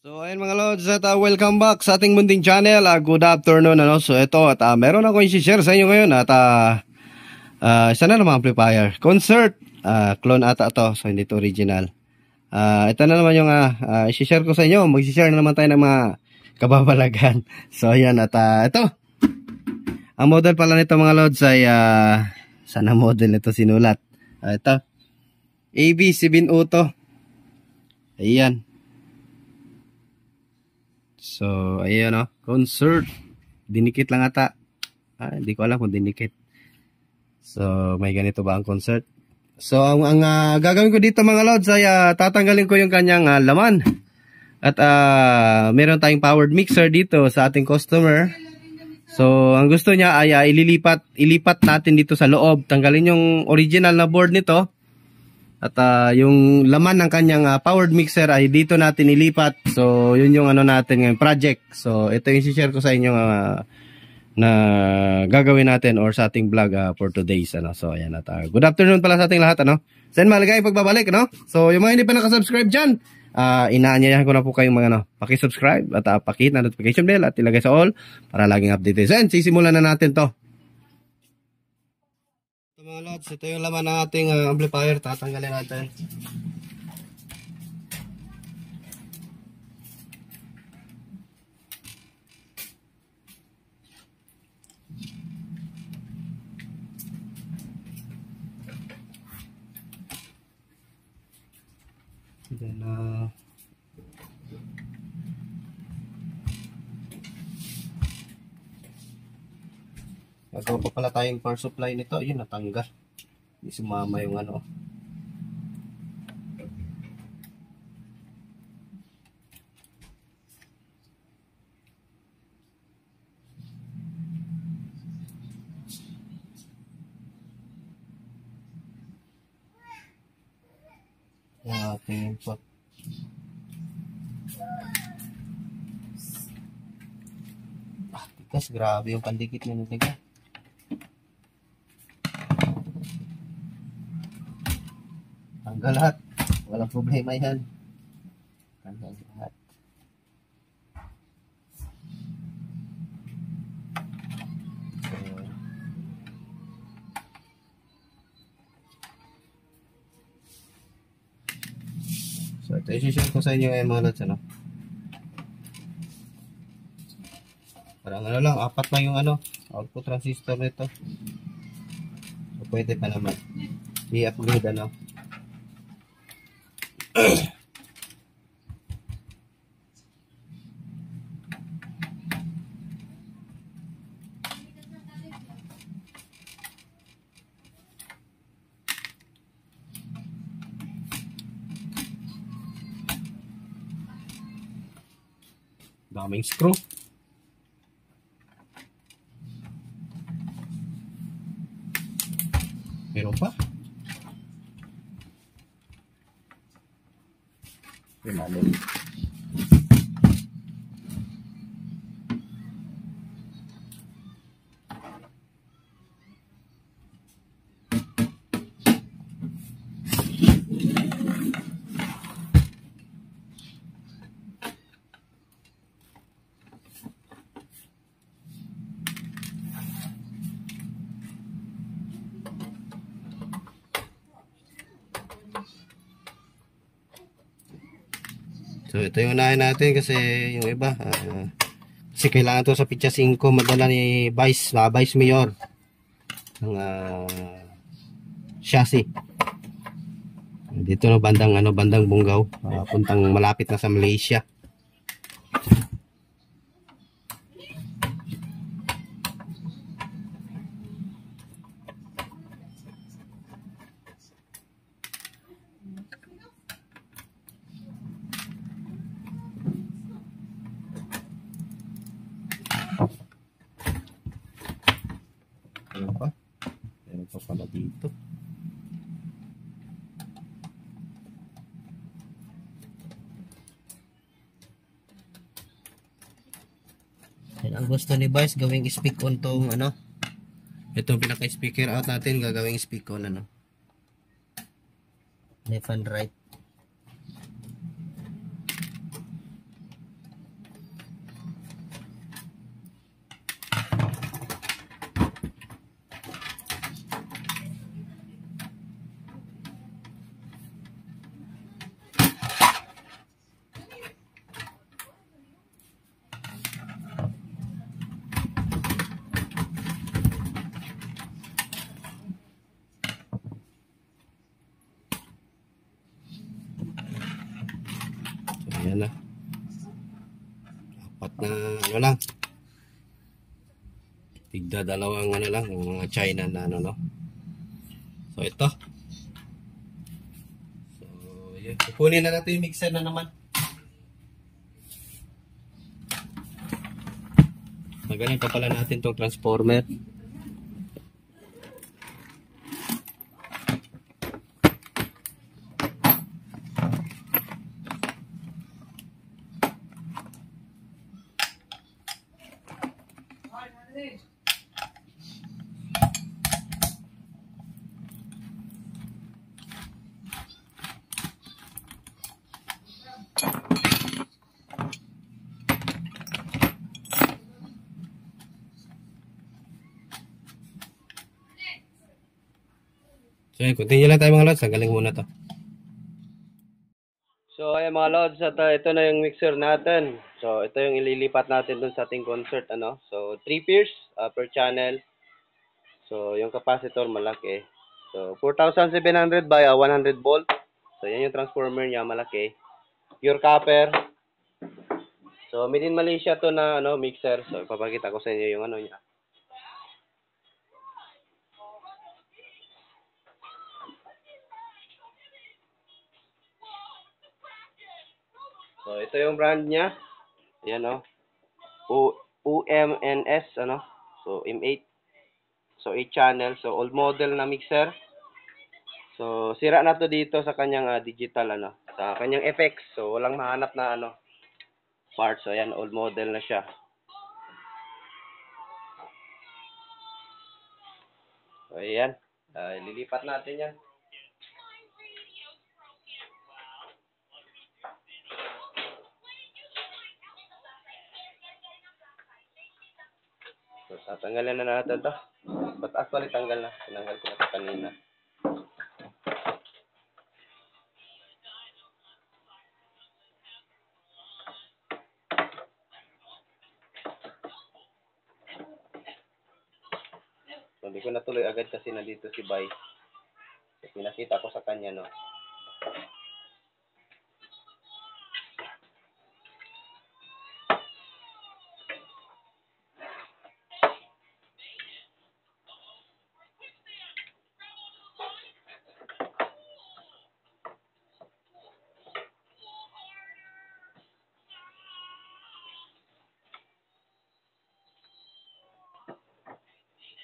So ayun mga lods, at welcome back sa ating munting channel. Good afternoon ano. So ito at meron ako i-share sa inyo ngayon at isa na naman amplifier. Concert clone ata to. So hindi to original. Ito na naman yung i-share ko sa inyo. Mag-share na naman tayo ng mga kababalagan. So ayan at ito. Ang model pala nito mga lods ay sana model nito sinulat. Ito. AB7 Ayan. So, ayan o. Concert. Dinikit lang ata. Hindi ko alam kung dinikit. So, may ganito ba ang concert? So, ang gagawin ko dito mga lods ay tatanggalin ko yung kanyang laman. At meron tayong powered mixer dito sa ating customer. So, ang gusto niya ay ilipat natin dito sa loob. Tanggalin yung original na board nito. At yung laman ng kanyang powered mixer ay dito natin ilipat. So, yun yung ano natin ngayon, project. So, ito yung share ko sa inyo na gagawin natin or sa ating vlog for today's. Ano. So, ayan. At, good afternoon pala sa ating lahat. Ano? Sen, maligayang pagbabalik. Ano? So, yung mga hindi pa nakasubscribe dyan, inaanyayahan ko na po kayong mga pakisubscribe at pakihit na notification bell at ilagay sa all para laging updated. Sen, sisimulan na natin to. Mga lods, ito yung laman ng ating amplifier. Tatanggalin natin. Then nagawa pa pala tayong power supply nito. Ayun, natanggal. Hindi sumama yung ano. Yung ating input. Tigas, grabe yung pandikit niya ng tigas. Tanggal lahat. Walang problema yan. Tanggal lahat. So ito i-share ko sa inyo ngayon mga lods. Ano? Parang ano lang, 4 lang yung ano, output transistor nito. So pwede pa naman i-upgrade ano. Daming screw. Meron pa. Ilalim. So ito yung unahin natin kasi yung iba kasi kailangan to sa pitsa 5 madala ni Vice Mayor ng chassis dito no bandang Bungaw puntang malapit na sa Malaysia. Meron pa pala dito. Ang gusto ni Vice gawing speak on tong ano. Ito pinaka speaker out natin gagawing speak on ano. Left and right. Ayan na. Apat na ano lang. Tigda dalawang ano lang, mga China na ano no. So ito. So yun. Kukunin na natin yung mixer na naman. Magaling pa pala natin tong transformer. So yun, continue lang tayo mga lods. Galing muna to. So ayan mga lods, at ito na yung mixer natin. So ito yung ililipat natin dun sa ating concert ano. So 3 pairs per channel. So yung capacitor malaki. So 4,700 by 100 volt. So yan yung transformer niya malaki. Pure copper. So made in Malaysia to na ano mixer. So ipapakita ko sa inyo yung ano niya. So ito yung brand niya. Ayan UMNS ano. So M8. So 8 channel. So old model na mixer. So sira na to dito sa kanyang digital ano, sa kanyang effects. So walang mahanap na ano parts. So ayan, old model na siya. So ayan, lilipat natin yan. So tatanggalin na natin to. But actually tanggal na. Tinanggal ko na kanina. So hindi ko natuloy agad kasi nandito si Bay. So, pinakita ko sa kanya no.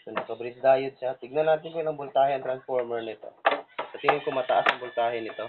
So naka-breeze diode siya. Tignan natin kung ilang voltahe ang transformer nito. Sa tingin ko mataas ang voltahe nito.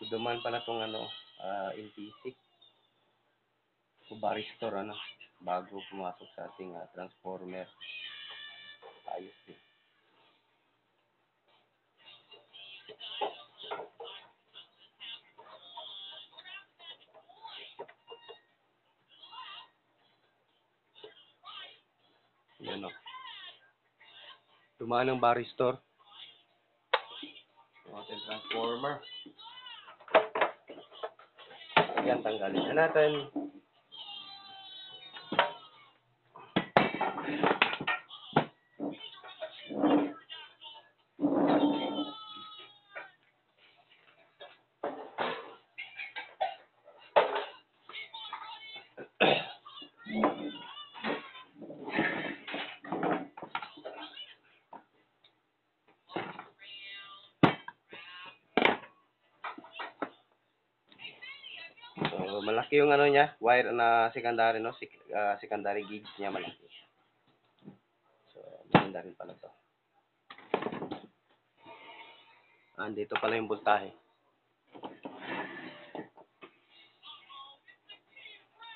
So duman pa na itong ano, LTC. So varistor ano, bago pumasok sa ating transformer. Ayos din. Yan o. Dumaan ng varistor. Yung ating transformer. Yan, tanggalin na natin. So, malaki yung ano niya, wire na secondary, no? Secondary gauge niya malaki. So, maganda rin pala to. Andito pala yung voltahe.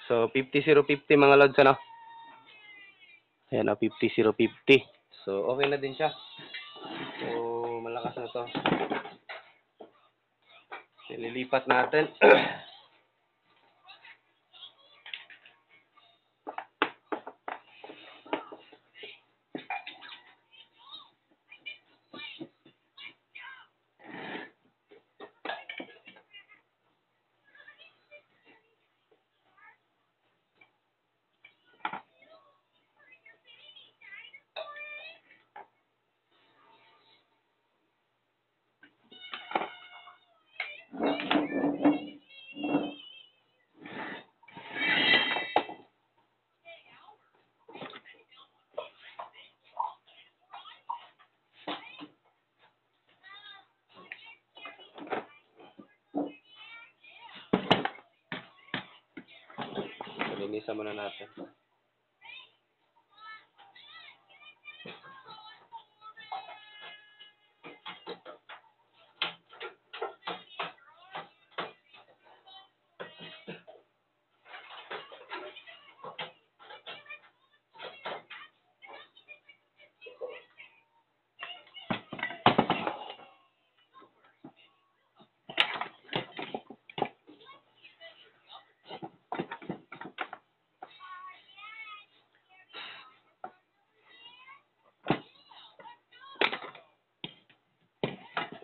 So, 50-050 mga lods, ano? Ayan, 50-050. So, okay na din siya. So, malakas na to. Nililipat natin. Linisan muna natin.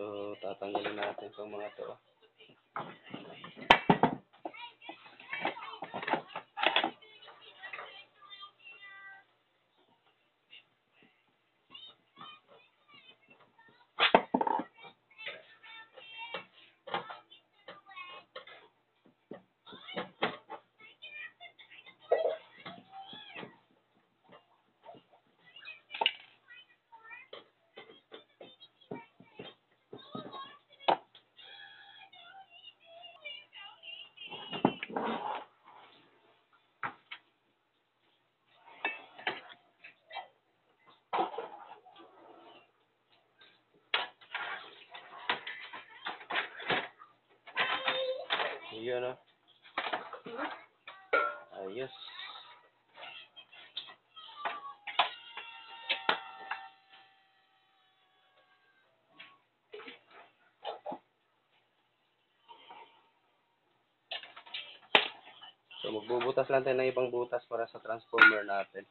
So, tatanggalin natin itong mga to. Yun na. Ayos. So, magbubutas lang tayo ng ibang butas para sa transformer natin.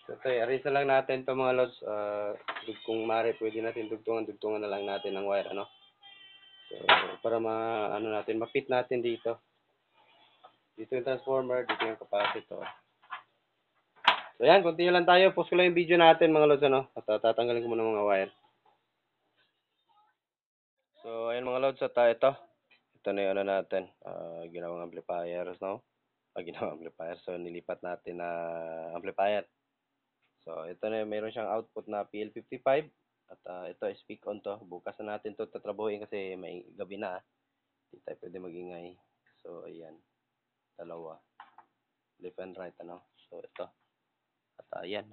So, ito, arrange na lang natin ito mga lods. Kung maaari, pwede natin dugtungan na lang natin ang wire, ano? So, para mapit natin dito. Dito yung transformer, dito yung capacitor. So, yan, continue lang tayo. Post ko lang yung video natin mga lods, ano? At tatanggalin ko muna mga wire. So, ayun mga lods, at ito. Ito na yung ano natin. Ginawang amplifiers, no? Ginawang amplifier. So, nilipat natin na amplifier. So, ito na yung meron siyang output na PL55. At ito, speak on to. Bukas na natin to tatrabuhin kasi may gabi na. Hindi tayo pwede magingay. So, ayan. Dalawa. Left and right, ano. So, ito. At ayan,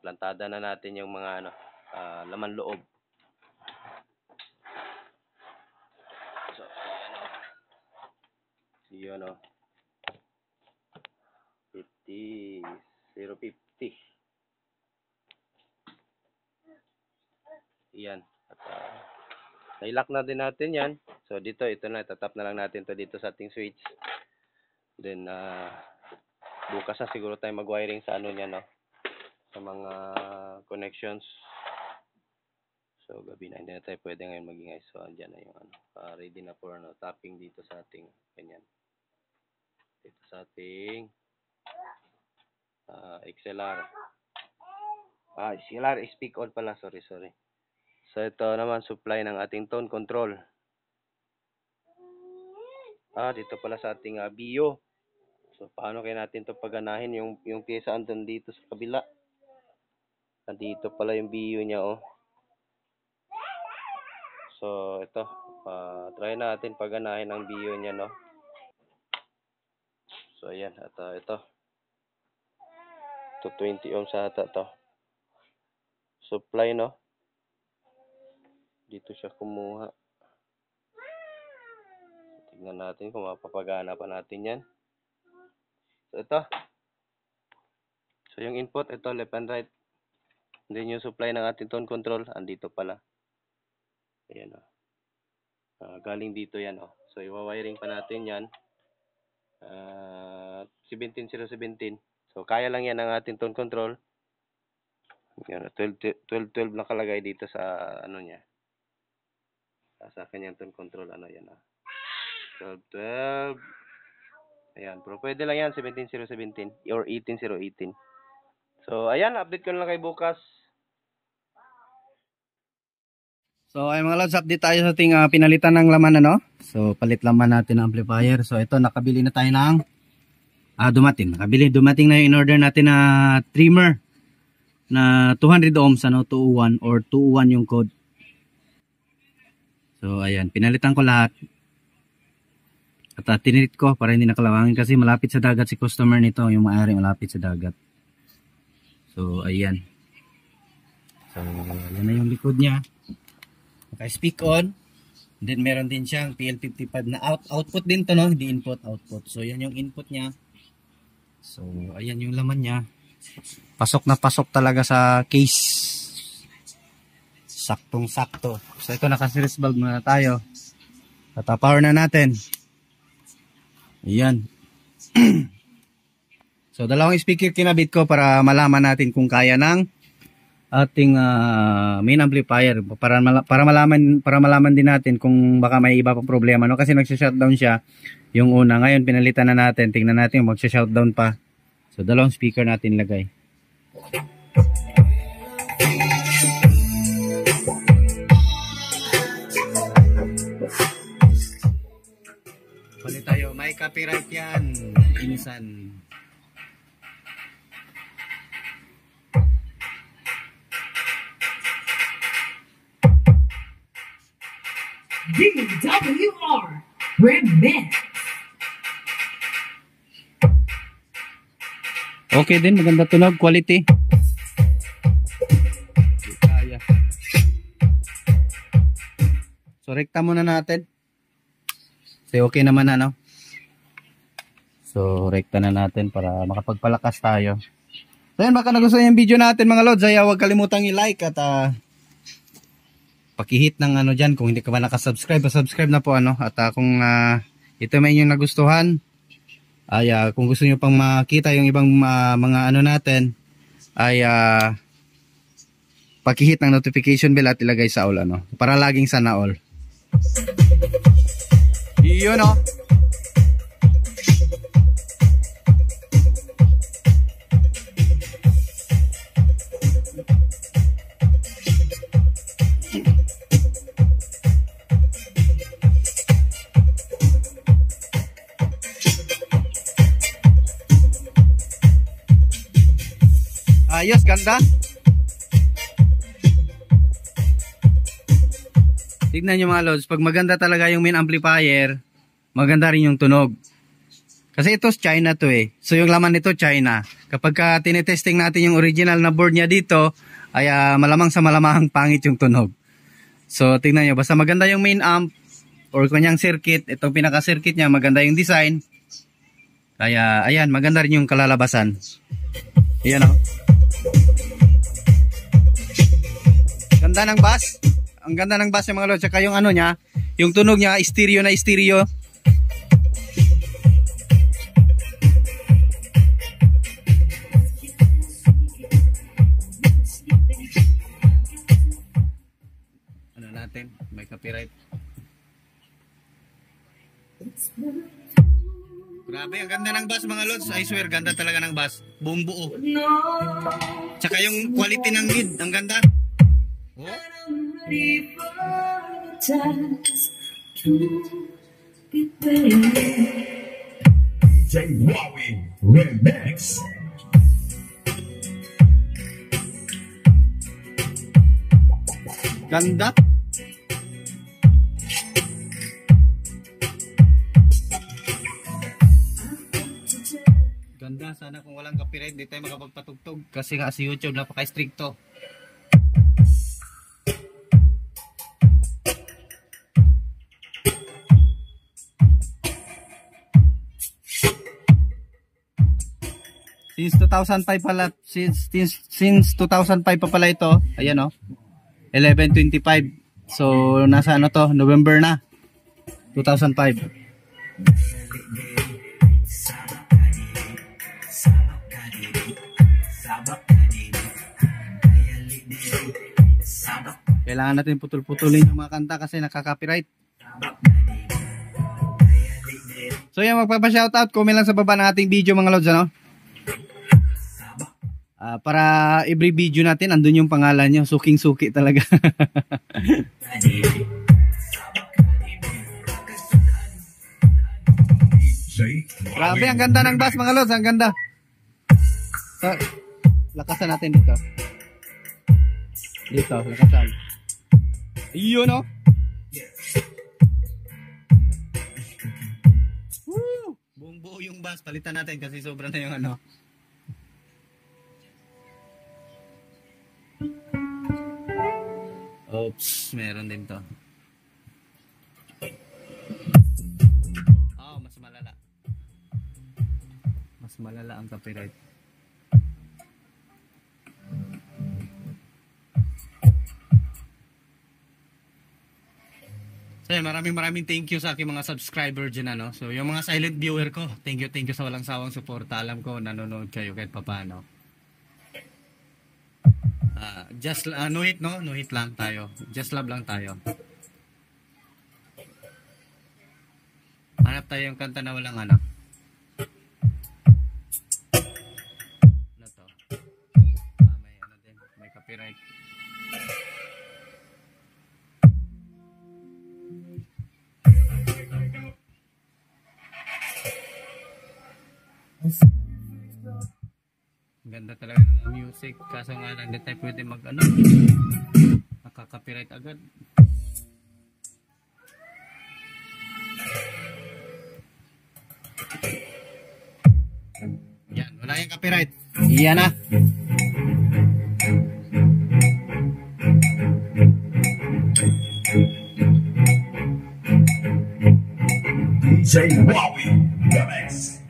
plantada na natin yung mga laman loob. So, ayan o. Yun o. 50. 050. Yan. At nailock na din natin yan. So dito, ito na. Tatap na lang natin to dito sa ating switch. Then bukas na siguro tayo mag-wiring sa ano niya, no? Sa mga connections. So gabi na. Hindi na tayo pwede ngayon magingay. So andyan na yung ready na for tapping dito sa ating ganyan. Dito sa ating XLR. XLR speak on pala. Sorry. So, ito naman, supply ng ating tone control. Dito pala sa ating BIO. So, paano kaya natin ito paganahin? Yung pyesa andun dito sa kabila. Dito pala yung BIO niya, oh. So, ito. Try natin paganahin ang BIO niya, no? So, ayan. At ito. 220 ohms ata to. Supply, no? Dito siya kumuha. Tignan natin kung mapapagana pa natin yan. So, ito. So, yung input, ito, left and right. And then yung supply ng ating tone control, andito pala. Ayan, o. Galing dito yan, o. So, iwawiring pa natin yan. 17017. So, kaya lang yan ang ating tone control. Yan, 1212 nakalagay dito sa, ano niya. Sa kanyang tone control, ano yan, 1212. Ayan, pero pwede lang yan 17017 or 18018. So ayan, update ko na lang kay bukas. So ay mga lods, update tayo sa ating pinalitan ng laman, ano. So palit laman natin ng amplifier. So ito, nakabili na tayo ng dumating na yung in-order natin na trimmer na 200 ohms, ano, 201 or 201 yung code. So ayan, pinalitan ko lahat. At tinirit ko para hindi nakalawangin kasi malapit sa dagat si customer nito, yung may-ari malapit sa dagat. So ayan. So ayan na yung likod niya. Naka-speak on. And then meron din siyang PL55 na output din to, no? Hindi input, output. So yan yung input niya. So ayan yung laman niya. Pasok na pasok talaga sa case. Saktong sakto. So ito, naka-series bulb muna tayo. At power na natin. Ayan. So dalawang speaker kinabit ko para malaman natin kung kaya ng ating main amplifier. Para malaman din natin kung baka may iba pang problema, no? Kasi nagsha-shutdown siya yung una. Ngayon pinalitan na natin. Tingnan natin kung magsha-shutdown pa. So dalawang speaker natin lagay. Palit tayo, may copyright yan. Insan. DWR Remix. Okay din, maganda tunog, quality. Kaya. So rekta muna natin. So okay naman, ano. So rekta na natin para makapagpalakas tayo. So yan, baka nagustuhan yung video natin mga lods, ay huwag kalimutang i-like at pakihit ng ano dyan. Kung hindi ka ba nakasubscribe, subscribe na po, ano. At kung ito may inyong nagustuhan, ay kung gusto nyo pang makita yung ibang mga ano natin, ay pakihit ng notification bell at ilagay sa all, ano, para laging sana all. Yun, no. Ayos, ganda. Tignan nyo mga lods, pag maganda talaga yung main amplifier, maganda rin yung tunog. Kasi ito China to eh. So yung laman nito China. Kapag ka tinetesting natin yung original na board niya dito, ay malamang sa malamang pangit yung tunog. So tignan nyo, basta maganda yung main amp or kanyang circuit, itong pinaka circuit niya, maganda yung design. Kaya ayan, maganda rin yung kalalabasan. Ayan o. Ganda ng bass. Ang ganda ng bass yung mga lods. Tsaka yung ano niya, yung tunog niya, stereo na stereo. Ano natin? May copyright. Grabe, ang ganda ng bass mga lods. I swear, ganda talaga ng bass. Buong buo. Tsaka yung quality ng lead, ang ganda. Oh. DJ Wowie Remix. Ganda. Ganda, sana kung walang copyright di tayo makapagpatugtog kasi nga si YouTube napaka-stricto. Since 2005 pala, since 2005 pa pala ito. Ayan oh. 11:25. So nasa ano to, November na. 2005. Kailangan natin putol-putulin yung mga kanta kasi nakaka-copyright. So yan, magpapa-shoutout, comment lang sa baba ng ating video mga lods, ano? Para every video natin andun yung pangalan nyo. Suking-suki talaga. Grabe, ang ganda ng bass mga lods. Ang ganda. So, lakasan natin dito. Dito, lakasan. Iyon no? Woo! Buong buo yung bass. Palitan natin kasi sobra na yung ano. Oops, meron din to. Oh, mas malala. Mas malala ang copyright. So, maraming thank you sa aking mga subscriber dyan, ano. So, yung mga silent viewer ko, thank you sa walang sawang suporta. Alam ko, nanonood kayo kahit papano. Just no hit, no? No hit lang tayo. Just love lang tayo. Hanap tayo yung kanta na walang ano. Ano to? May ano din, may copyright. Ganda talaga ng music, kaso nga lang di tayo pwede mag ano, nakaka-copyright agad. Yan, wala yung copyright. Yan na. DJ Wowie Remix.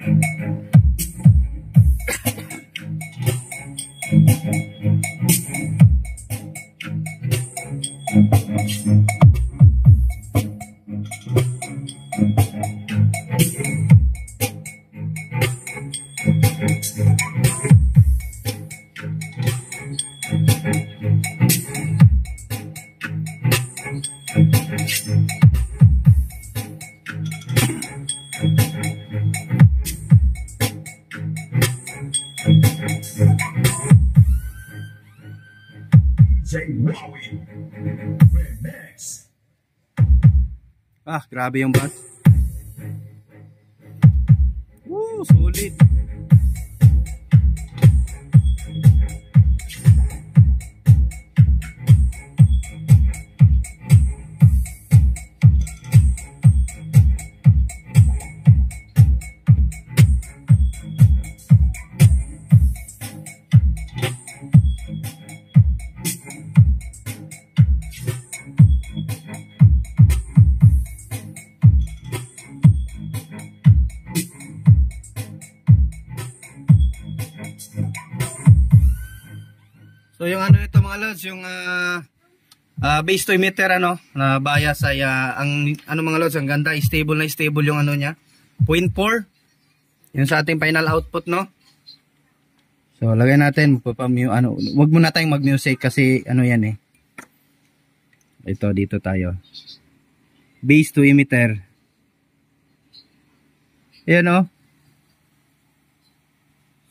DJ Wowie Remix. Grabe yung bass. Woo, solid. So yung ano ito mga lods, yung base to emitter ano, na bias ay ang ano mga lods, ang ganda, stable na stable yung ano niya. 0.4. Yun sa ating final output, no? So lagay natin ano, wag muna tayong mag-music kasi ano yan eh. Ito dito tayo. Base to emitter. Ayan oh.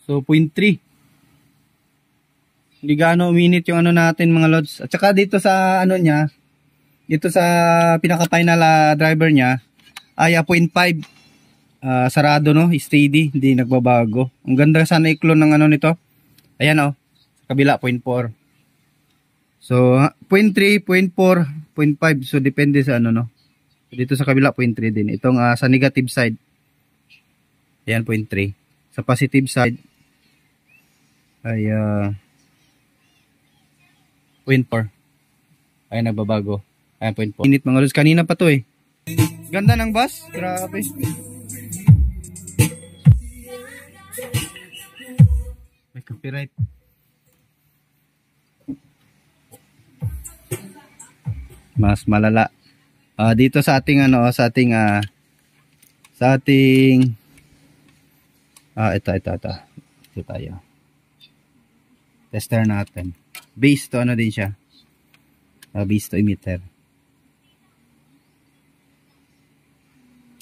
So 0.3. Hindi gaano uminit yung ano natin mga lods. At saka dito sa ano niya, dito sa pinaka-final driver niya ay 0.5. Sarado no, steady, hindi nagbabago. Ang ganda sana i-clone ng ano nito. Ayan oh, sa kabila 0.4. So 0.3, 0.4, 0.5. So depende sa ano no. Dito sa kabila 0.3 din. Itong sa negative side. Ayan 0.3. Sa positive side ay 0.4. Ayan nagbabago. Ayan 0.4. Init mga lods, kanina pa to eh. Ganda ng bus, grabe. May copyright. Mas malala. Dito sa ating ano, sa ating ito tayo. Tester natin. Base to ano din siya. Base to emitter.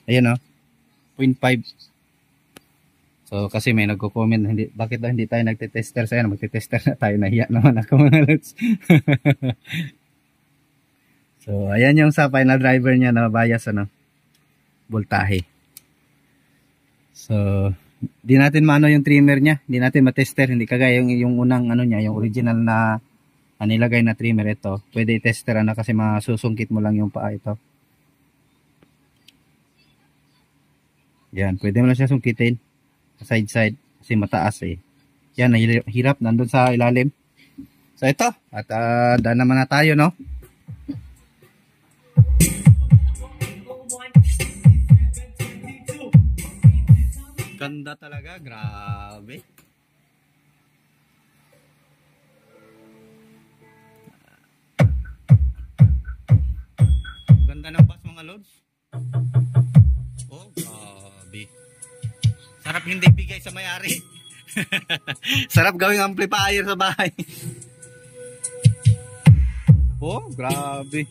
Ayan oh. 0.5. So kasi may nagko-comment bakit daw hindi tayo nagte-tester, so ayan, magte-tester na tayo, nahiya naman ako mga lods. So ayan yung sa final driver niya na bias ano, voltahe. So di natin maano yung trimmer niya, hindi natin matester, hindi kagaya yung unang ano niya, yung original na nilagay na trimmer. Ito pwede i-tester na kasi masusungkit mo lang yung paa ito. Yan, pwede mo lang siya sungkitin side kasi mataas eh. Yan, hirap nandun sa ilalim. So ito, at daan naman na tayo no. Ganda talaga, grabe. Ganda ng bus mga lods. Oh, grabe. Sarap hindi bigay sa may-ari. Sarap gawing amplifier sa bahay. Oh, grabe.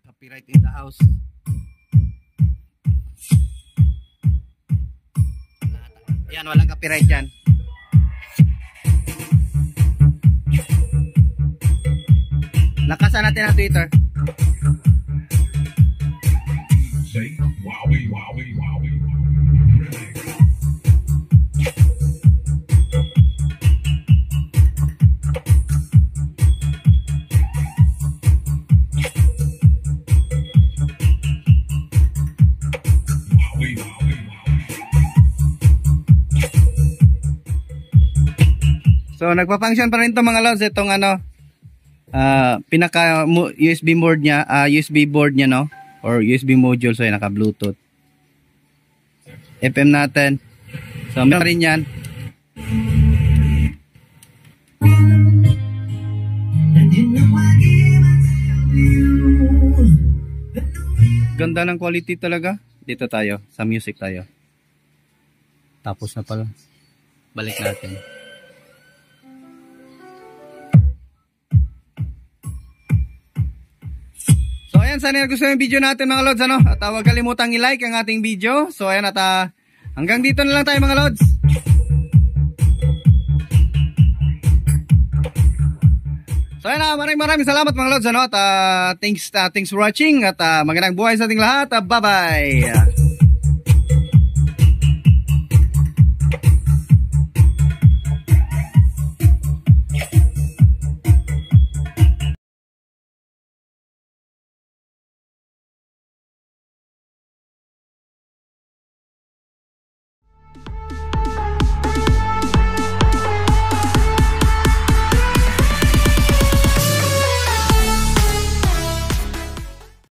Copyright in the house. Yan, walang copyright dyan. Lakasan natin ang Twitter. Say Wowie, Wowie, Wowie. Wowie, Wowie, Wowie. So nagpa-function pa rin 'to mga lods, itong ano pinaka USB board niya, USB board niya no, or USB module, so naka Bluetooth. FM natin. So meron rin yan. Ganda ng quality talaga. Dito tayo, sa music tayo. Tapos na pala. Balik natin. So ayan, sana nagustuhan yung video natin mga lods ano? At huwag kalimutang i-like ang ating video. So ayan, at hanggang dito na lang tayo mga lods. So ayan, maraming salamat mga lods ano? At thanks for watching. At magandang buhay sa ating lahat. Bye bye.